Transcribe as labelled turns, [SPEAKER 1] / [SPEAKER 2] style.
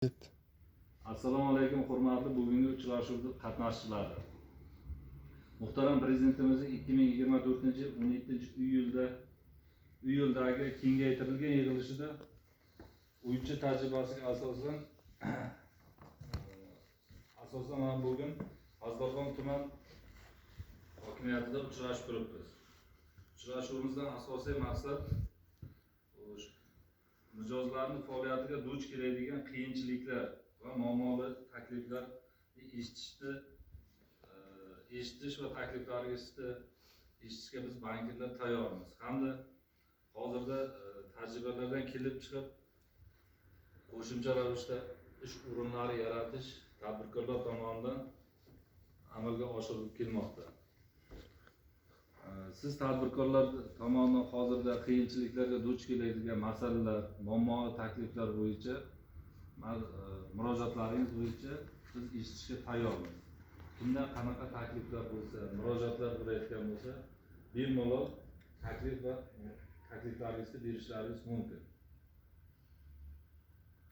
[SPEAKER 1] Evet.
[SPEAKER 2] Assalomu alaykum hurmatli bugungi uchrashuvda qatnashchilari. Muhtaram Prezidentimiz 2024-17-iyuldagi kengaytirilgan yig'ilishida uychi tajribasiga asosan mana bugun Azdarxon tuman hokimiyatida uchrashib turibmiz. Uchrashuvimizdan asosiy maqsad mijozlarning faoliyatiga duch keladigan qiyinchiliklar va muammolar, takliflar eshitish va takliflarga eshitishga biz bankirlar tayyormiz. Hamda hozirda tajribalardan kelib chiqib qo'shimcha ravishda ish o'rinlari yaratish tadbirkorlar tomonidan amalga oshirilib kelmoqda. Siz tadbirkorlar tomonidan hozirda qiyinchiliklarga duch keladigan masalalar, muammo, takliflar bo'yicha murojaatlaringiz bo'yicha biz eshitishga tayyormiz. Kimdan qanaqa takliflar bo'lsa, murojaatlar bo'layotgan bo'lsa, bemalol taklif va takliflaringizni berishlaringiz mumkin.